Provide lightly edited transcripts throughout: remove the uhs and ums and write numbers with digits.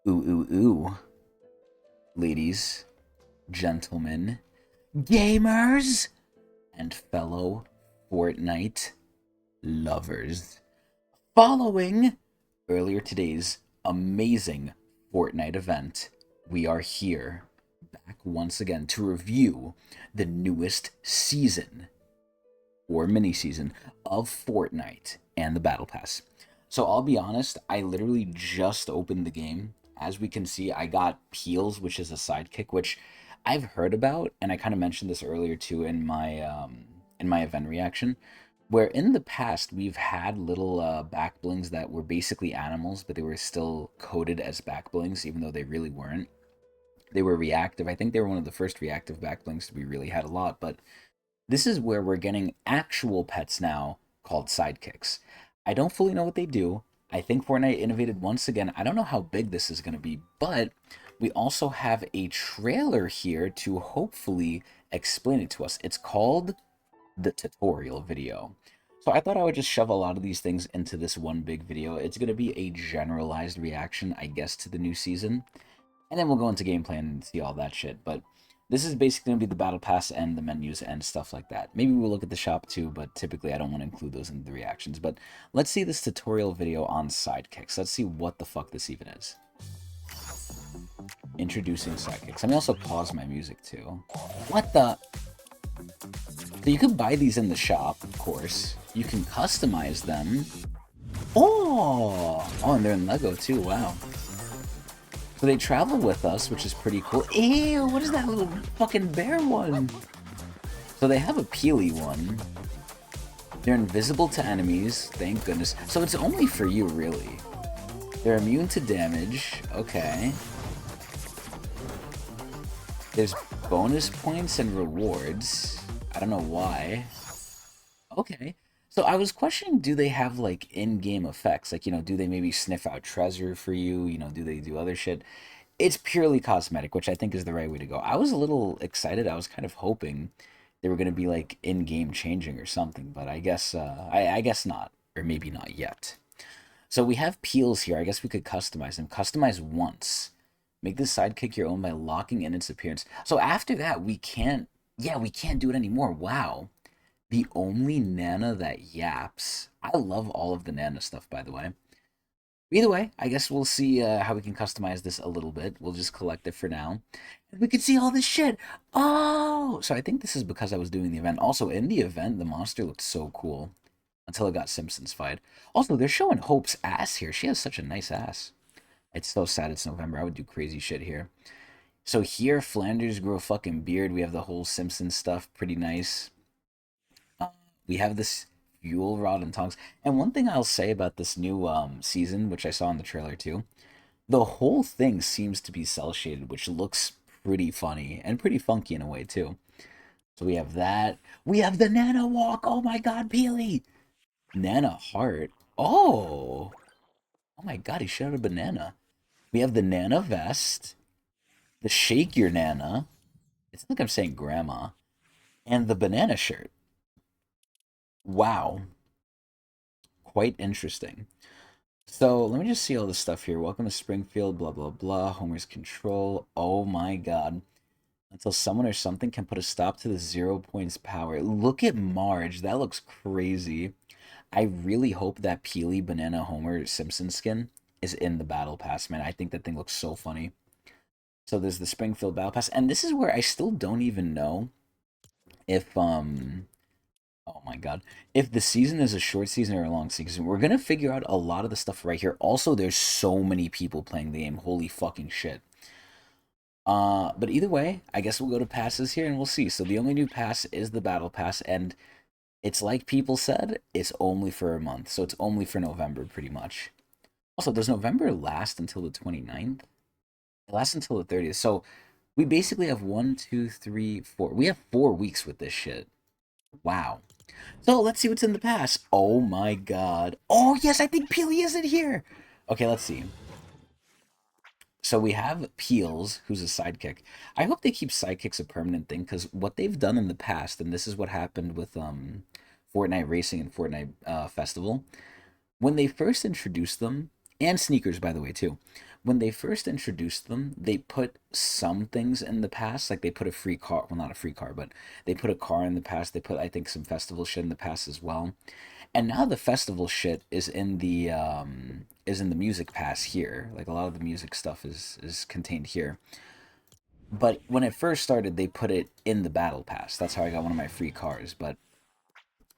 Ooh, ooh, ooh. Ladies, gentlemen, gamers, and fellow Fortnite lovers. Following earlier today's amazing Fortnite event, we are here back once again to review the newest season or mini season of Fortnite and the Battle Pass. So I'll be honest, I literally just opened the game. As we can see, I got Peels, which is a sidekick, which I've heard about, and I kind of mentioned this earlier too in my event reaction, where in the past we've had little back blings that were basically animals, but they were still coded as back blings, even though they really weren't. They were reactive. I think they were one of the first reactive back blings we really had a lot, but this is where we're getting actual pets now called sidekicks. I don't fully know what they do. I think Fortnite innovated once again. I don't know how big this is going to be, but we also have a trailer here to hopefully explain it to us. It's called the tutorial video. So I thought I would just shove a lot of these things into this one big video. It's going to be a generalized reaction, I guess, to the new season. And then we'll go into gameplay and see all that shit. But this is basically going to be the battle pass and the menus and stuff like that. Maybe we'll look at the shop too, but typically I don't want to include those in the reactions. But let's see this tutorial video on sidekicks. Let's see what the fuck this even is. Introducing sidekicks. Let me also pause my music too. What the? So you could buy these in the shop, of course. You can customize them. Oh, and they're in Lego too. Wow. So they travel with us, which is pretty cool. Ew, what is that little fucking bear one? So they have a peely one. They're invisible to enemies, thank goodness. So it's only for you, really. They're immune to damage, okay. There's bonus points and rewards. I don't know why. Okay. So I was questioning, do they have like in-game effects? Like, do they maybe sniff out treasure for you? Do they do other shit? It's purely cosmetic, which I think is the right way to go. I was a little excited. I was kind of hoping they were going to be like in-game changing or something, but I guess I guess not, or maybe not yet. So we have peels here. I guess we could customize them. Customize once. Make this sidekick your own by locking in its appearance. So after that, we can't. Yeah, we can't do it anymore. Wow. The only Nana that yaps. I love all of the Nana stuff, by the way. Either way, I guess we'll see how we can customize this a little bit. We'll just collect it for now. And we can see all this shit. Oh! So I think this is because I was doing the event. Also, in the event, the monster looked so cool. Until it got Simpsons fight. Also, they're showing Hope's ass here. She has such a nice ass. It's so sad it's November. I would do crazy shit here. So here, Flanders grow a fucking beard. We have the whole Simpsons stuff. Pretty nice. We have this fuel rod and tongs. And one thing I'll say about this new season, which I saw in the trailer too, the whole thing seems to be cel shaded, which looks pretty funny and pretty funky in a way too. So we have that. We have the Nana walk. Oh my god, Peely! Nana heart. Oh! Oh my god, he shot a banana. We have the Nana vest. The shake your Nana. It's like I'm saying grandma. And the banana shirt. Wow. Quite interesting. So let me just see all this stuff here. Welcome to Springfield, blah, blah, blah. Homer's control. Oh my god. Until someone or something can put a stop to the 0 points power. Look at Marge. That looks crazy. I really hope that Peely Banana Homer Simpson skin is in the Battle Pass, man. I think that thing looks so funny. So there's the Springfield Battle Pass. And this is where I still don't even know if oh my god. If the season is a short season or a long season, we're gonna figure out a lot of the stuff right here. Also, there's so many people playing the game. Holy fucking shit. But either way, I guess we'll go to passes here and we'll see. So the only new pass is the battle pass, and it's like people said, it's only for a month. So it's only for November, pretty much. Also, does November last until the 29th? It lasts until the 30th. So we basically have 1, 2, 3, 4. We have 4 weeks with this shit. Wow. So let's see what's in the pass. Oh my god. Oh yes, I think Peely is in here. Okay, let's see. So we have Peels, who's a sidekick. I hope they keep sidekicks a permanent thing, because what they've done in the past, and this is what happened with Fortnite Racing and Fortnite Festival, when they first introduced them, and sneakers by the way too, when they first introduced them, they put some things in the past, like they put a free car, well, not a free car, but they put a car in the past. They put, I think, some festival shit in the past as well. And now the festival shit is in the music pass here. Like a lot of the music stuff is contained here. But when it first started, they put it in the battle pass. That's how I got one of my free cars. But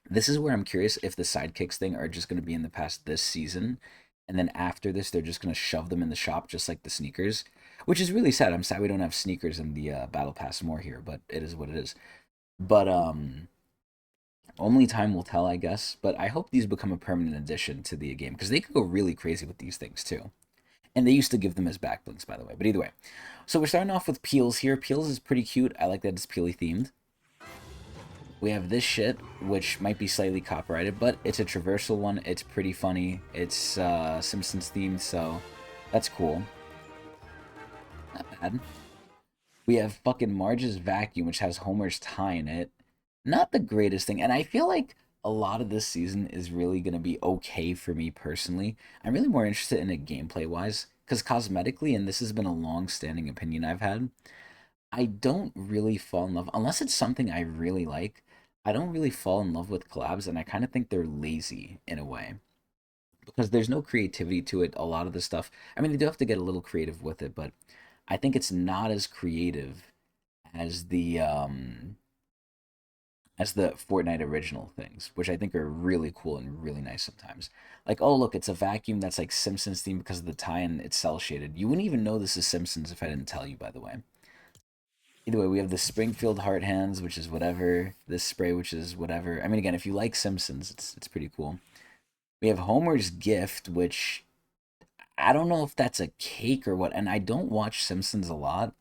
this is where I'm curious if the sidekicks thing are just going to be in the past this season, and then after this, they're just going to shove them in the shop just like the sneakers, which is really sad. I'm sad we don't have sneakers in the battle pass more here, but it is what it is. But only time will tell, I guess. But I hope these become a permanent addition to the game because they could go really crazy with these things too. And they used to give them as backblinks, by the way. But either way, so we're starting off with Peels here. Peels is pretty cute. I like that it's Peely themed. We have this shit, which might be slightly copyrighted, but it's a traversal one. It's pretty funny. It's Simpsons themed, so that's cool. Not bad. We have fucking Marge's vacuum, which has Homer's tie in it. Not the greatest thing, and I feel like a lot of this season is really gonna be okay for me personally. I'm really more interested in it gameplay wise, because cosmetically, and this has been a long-standing opinion I've had, I don't really fall in love unless it's something I really like. I don't really fall in love with collabs, and I kind of think they're lazy in a way because there's no creativity to it. A lot of the stuff, I mean, they do have to get a little creative with it, but I think it's not as creative as the Fortnite original things, which I think are really cool and really nice sometimes. Like, oh look, it's a vacuum that's like Simpsons theme because of the tie and it's cell shaded. You wouldn't even know this is Simpsons if I didn't tell you, by the way. Either way, we have the Springfield Heart Hands, which is whatever. This spray, which is whatever. I mean, again, if you like Simpsons, it's pretty cool. We have Homer's Gift, which I don't know if that's a cake or what. And I don't watch Simpsons a lot.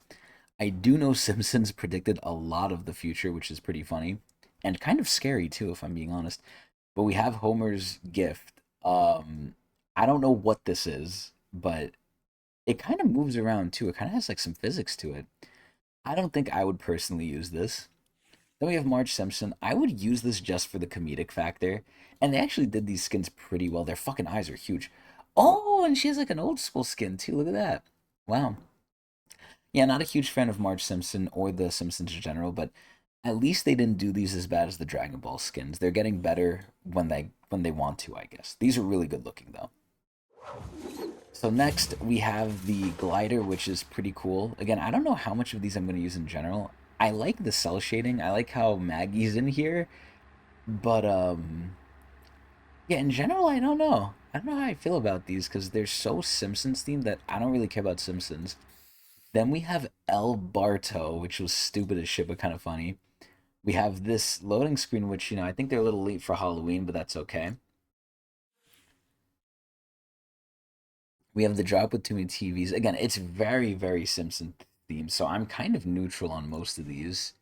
I do know Simpsons predicted a lot of the future, which is pretty funny and kind of scary too, if I'm being honest. But we have Homer's Gift. I don't know what this is, but it kind of moves around too. It kind of has like some physics to it. I don't think I would personally use this. Then we have Marge Simpson. I would use this just for the comedic factor. And they actually did these skins pretty well. Their fucking eyes are huge. Oh, and she has like an old school skin too. Look at that. Wow. Yeah, not a huge fan of Marge Simpson or the Simpsons in general, but at least they didn't do these as bad as the Dragon Ball skins. They're getting better when they want to, I guess. These are really good looking though. So next we have the glider, which is pretty cool. Again, I don't know how much of these I'm going to use in general. I like the cell shading. I like how Maggie's in here, but yeah, in general, I don't know. I don't know how I feel about these because they're so Simpsons themed that I don't really care about Simpsons. Then we have El Barto, which was stupid as shit but kind of funny. We have this loading screen, which I think they're a little late for Halloween, but that's okay. We have the drop with too many TVs. Again, it's very, very Simpson themed, so I'm kind of neutral on most of these.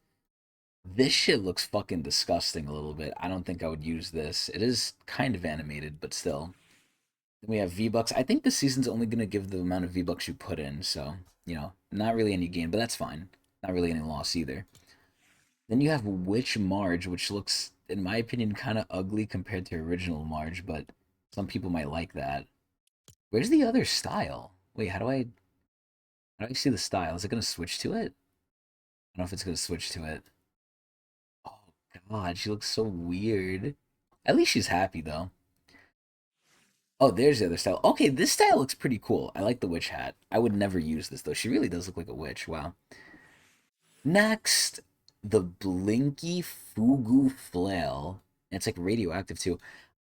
This shit looks fucking disgusting a little bit. I don't think I would use this. It is kind of animated, but still. Then we have V-Bucks. I think this season's only going to give the amount of V-Bucks you put in, so, not really any gain, but that's fine. Not really any loss either. Then you have Witch Marge, which looks, in my opinion, kind of ugly compared to original Marge, but some people might like that. Where's the other style? Wait, how do I see the style? Is it gonna switch to it? I don't know if it's gonna switch to it. Oh god, she looks so weird. At least she's happy though. Oh, there's the other style. Okay, this style looks pretty cool. I like the witch hat. I would never use this though. She really does look like a witch. Wow. Next, the Blinky Fugu Flail. And it's like radioactive too.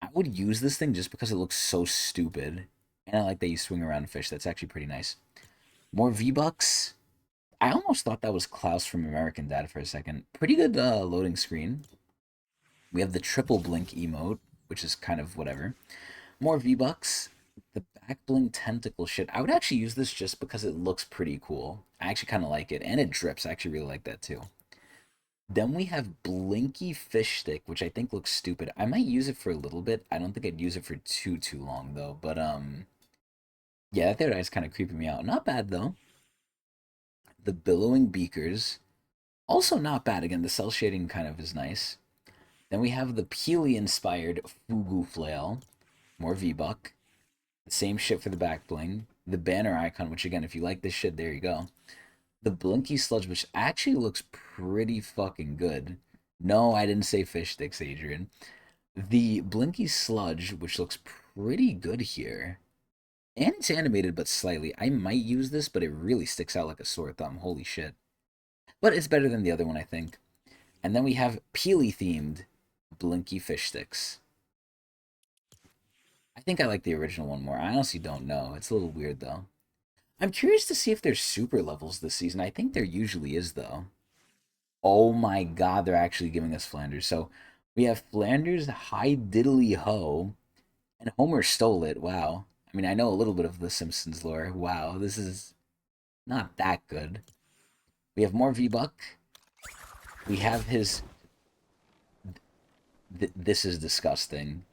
I would use this thing just because it looks so stupid. And I like that you swing around fish. That's actually pretty nice. More V-Bucks. I almost thought that was Klaus from American Dad for a second. Pretty good loading screen. We have the triple blink emote, which is kind of whatever. More V-Bucks. The back blink tentacle shit. I would actually use this just because it looks pretty cool. I actually kind of like it. And it drips. I actually really like that too. Then we have Blinky Fish Stick, which I think looks stupid. I might use it for a little bit. I don't think I'd use it for too long though. But yeah, that third eye's kind of creeping me out. Not bad though. The Billowing Beakers. Also not bad. Again, the cell shading kind of is nice. Then we have the Peely inspired Fugu Flail. More V-Buck. Same shit for the back bling. The banner icon, which again, if you like this shit, there you go. The Blinky Sludge, which actually looks pretty fucking good. No, I didn't say fish sticks, Adrian. The Blinky Sludge, which looks pretty good here. And it's animated, but slightly. I might use this, but it really sticks out like a sore thumb. Holy shit. But it's better than the other one, I think. And then we have Peely-themed Blinky Fish Sticks. I think I like the original one more. I honestly don't know. It's a little weird, though. I'm curious to see if there's super levels this season. I think there usually is, though. Oh my god, they're actually giving us Flanders. So we have Flanders, Hi Diddly Ho, and Homer stole it. Wow. I mean, I know a little bit of the Simpsons lore. Wow, this is not that good. We have more V-Buck. We have his... this is disgusting.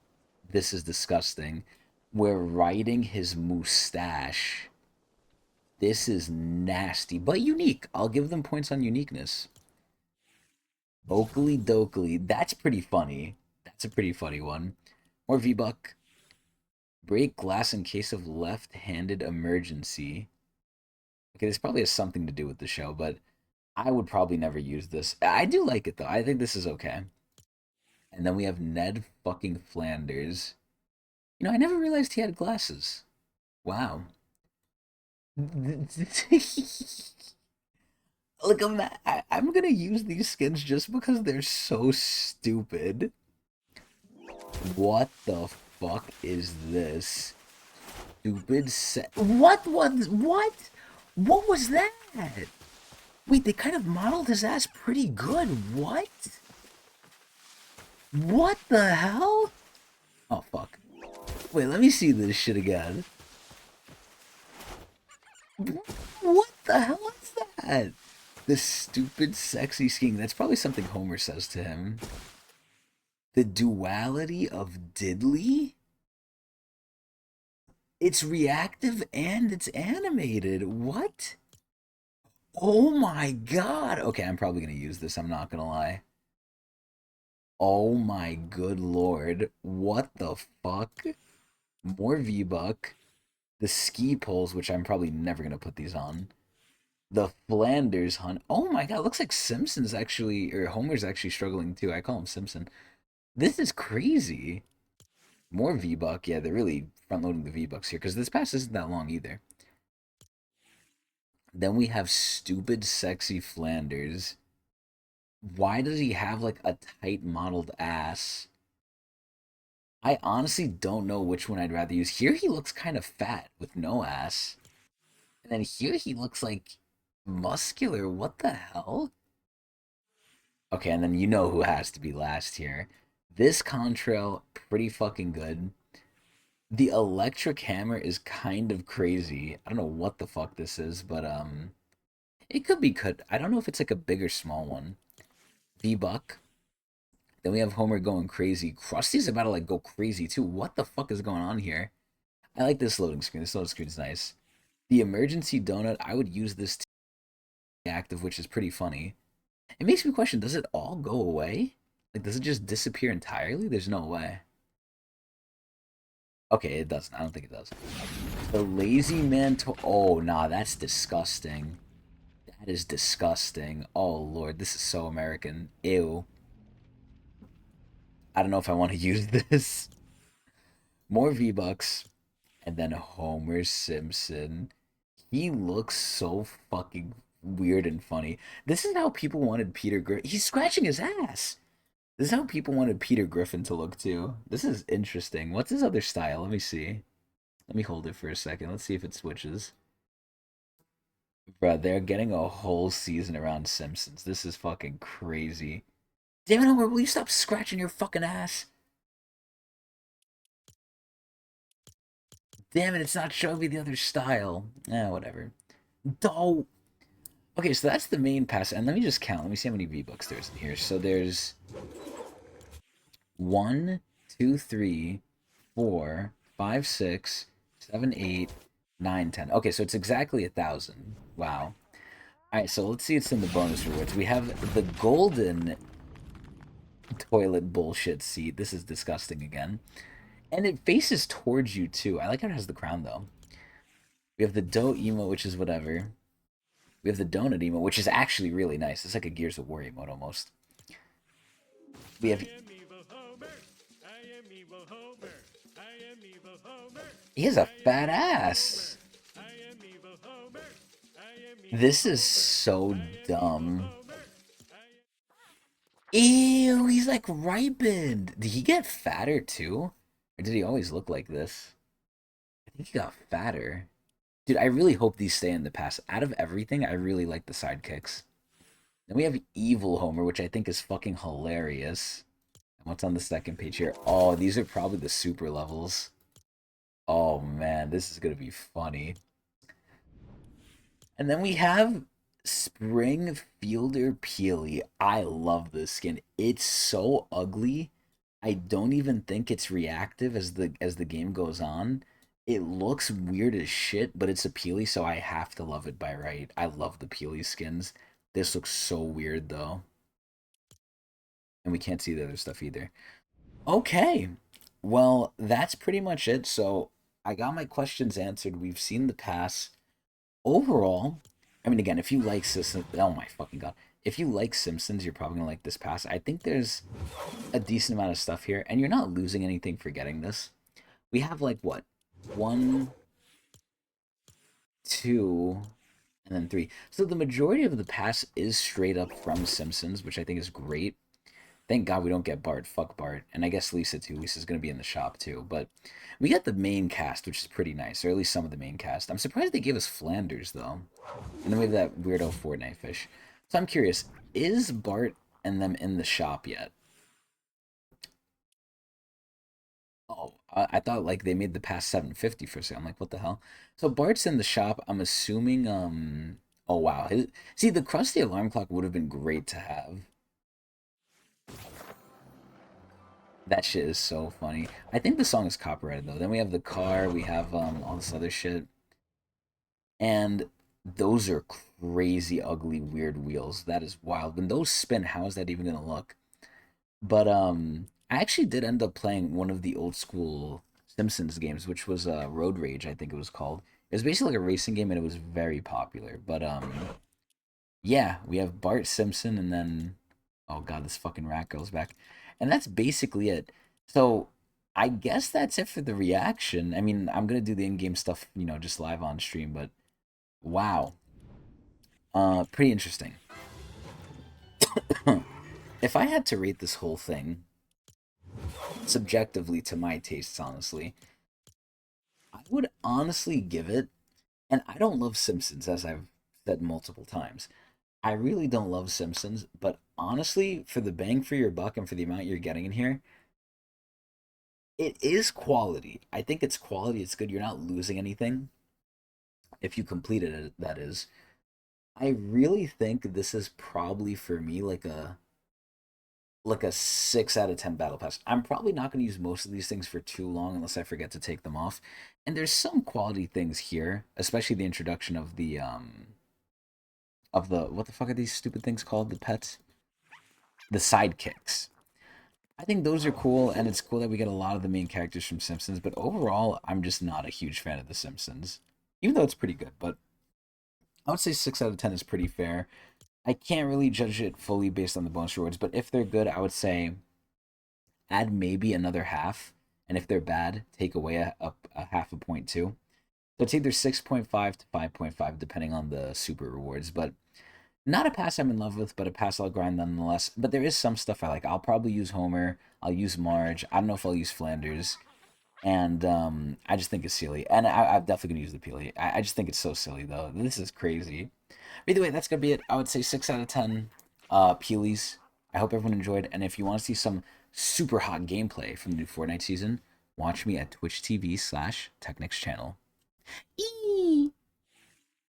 This is disgusting. We're riding his mustache. This is nasty, but unique. I'll give them points on uniqueness. Oakley Dokley. That's pretty funny. That's a pretty funny one. More V-Buck. Break glass in case of left-handed emergency. Okay, this probably has something to do with the show, but I would probably never use this. I do like it, though. I think this is okay. And then we have Ned fucking Flanders. You know, I never realized he had glasses. Wow. Look, I'm gonna use these skins just because they're so stupid. What the fuck is this? Stupid set. What was what? What was that? Wait, they kind of modeled his ass pretty good. What? What the hell? Oh fuck. Wait, let me see this shit again. What the hell is that? The stupid sexy skiing. That's probably something Homer says to him. The duality of Diddley? It's reactive and it's animated. What? Oh my god. Okay, I'm probably going to use this. I'm not going to lie. Oh my good lord. What the fuck? More V-Buck. The ski poles, which I'm probably never going to put these on. The Flanders hunt. Oh my god, looks like Simpsons actually, or Homer's actually struggling too. I call him Simpson. This is crazy. More V-Buck. Yeah, they're really front-loading the V-Bucks here, because this pass isn't that long either. Then we have stupid, sexy Flanders. Why does he have, like, a tight modeled ass? I honestly don't know which one I'd rather use. Here he looks kind of fat with no ass. And then here he looks, like, muscular. What the hell? Okay, and then you know who has to be last here. This contrail, pretty fucking good. The electric hammer is kind of crazy. I don't know what the fuck this is, but it could be cut. I don't know if it's like a big or small one. V-Buck. Then we have Homer going crazy. Krusty's about to like go crazy too. What the fuck is going on here? I like this loading screen. This loading screen is nice. The emergency donut, I would use this to be active, which is pretty funny. It makes me question, does it all go away? Like, does it just disappear entirely? There's no way. Okay, it doesn't. I don't think it does. The lazy man to... Oh, nah, that's disgusting. That is disgusting. Oh, Lord, this is so American. Ew. I don't know if I want to use this. More V-Bucks. And then Homer Simpson. He looks so fucking weird and funny. This is how people wanted Peter Griffin. He's scratching his ass. This is how people wanted Peter Griffin to look too. This is interesting. What's his other style? Let me see. Let me hold it for a second. Let's see if it switches. Bruh, they're getting a whole season around Simpsons. This is fucking crazy. Damn it, Homer, will you stop scratching your fucking ass? Damn it, it's not showing me the other style. Whatever. Oh. Okay, so that's the main pass. And let me just count. Let me see how many V-Bucks there's in here. So there's 1, 2, 3, 4, 5, 6, 7, 8, 9, 10. Okay, so it's exactly 1,000. Wow. Alright, so let's see what's in the bonus rewards. We have the golden toilet bullshit seat. This is disgusting again. And it faces towards you, too. I like how it has the crown, though. We have the dough emote, which is whatever. We have the donut emote, which is actually really nice. It's like a Gears of War emote almost. We have. He has a fat ass. This is so dumb. Ew, he's like ripened. Did he get fatter too? Or did he always look like this? I think he got fatter. Dude, I really hope these stay in the past. Out of everything, I really like the sidekicks. Then we have Evil Homer, which I think is fucking hilarious. And what's on the second page here? Oh, these are probably the super levels. Oh man, this is gonna be funny. And then we have Springfielder Peely. I love this skin. It's so ugly. I don't even think it's reactive as the game goes on. It looks weird as shit, but it's a Peely, so I have to love it by right. I love the Peely skins. This looks so weird though. And we can't see the other stuff either. Okay. Well, that's pretty much it. So I got my questions answered. We've seen the pass. Overall, I mean, again, if you like Simpsons, oh my fucking god, if you like Simpsons, you're probably gonna like this pass. I think there's a decent amount of stuff here, and you're not losing anything for getting this. We have like what, one, two, and then three. So the majority of the pass is straight up from Simpsons, which I think is great. Thank God we don't get Bart. Fuck Bart. And I guess Lisa too. Lisa's gonna be in the shop too. But we got the main cast, which is pretty nice, or at least some of the main cast. I'm surprised they gave us Flanders though. And then we have that weirdo Fortnite fish. So I'm curious, is Bart and them in the shop yet? Oh, I thought like they made the past 750 for sale. I'm like, what the hell? So Bart's in the shop. I'm assuming. Oh wow. See, the Krusty alarm clock would have been great to have. That shit is so funny. I think the song is copyrighted though. Then we have the car. We have all this other shit, and those are crazy, ugly, weird wheels. That is wild. When those spin, how is that even gonna look? But I actually did end up playing one of the old school Simpsons games, which was Road Rage, I think it was called. It was basically like a racing game, and it was very popular. But yeah, we have Bart Simpson, and then oh god, this fucking rat girl's back, and that's basically it. So I guess that's it for the reaction. I mean, I'm gonna do the in-game stuff, just live on stream. But wow, pretty interesting. If I had to rate this whole thing subjectively to my tastes, honestly, I would honestly give it. And I don't love Simpsons, as I've said multiple times. I really don't love Simpsons, but honestly, for the bang for your buck and for the amount you're getting in here, it is quality. I think it's quality. It's good. You're not losing anything if you completed it, that is. I really think this is probably for me like a 6 out of 10 battle pass. I'm probably not going to use most of these things for too long unless I forget to take them off. And there's some quality things here, especially the introduction of the what the fuck are these stupid things called? The pets? The sidekicks. I think those are cool, and it's cool that we get a lot of the main characters from Simpsons, but overall, I'm just not a huge fan of The Simpsons. Even though it's pretty good, but I would say 6 out of 10 is pretty fair. I can't really judge it fully based on the bonus rewards, but if they're good, I would say add maybe another half, and if they're bad, take away a half a point too. So it's either 6.5 to 5.5, depending on the super rewards, but not a pass I'm in love with, but a pass I'll grind nonetheless. But there is some stuff I like. I'll probably use Homer. I'll use Marge. I don't know if I'll use Flanders. And I just think it's silly. And I'm definitely going to use the Peely. I just think it's so silly, though. This is crazy. But either way, that's going to be it. I would say 6 out of 10 Peelys. I hope everyone enjoyed. And if you want to see some super hot gameplay from the new Fortnite season, watch me at Twitch TV/Tecnics channel.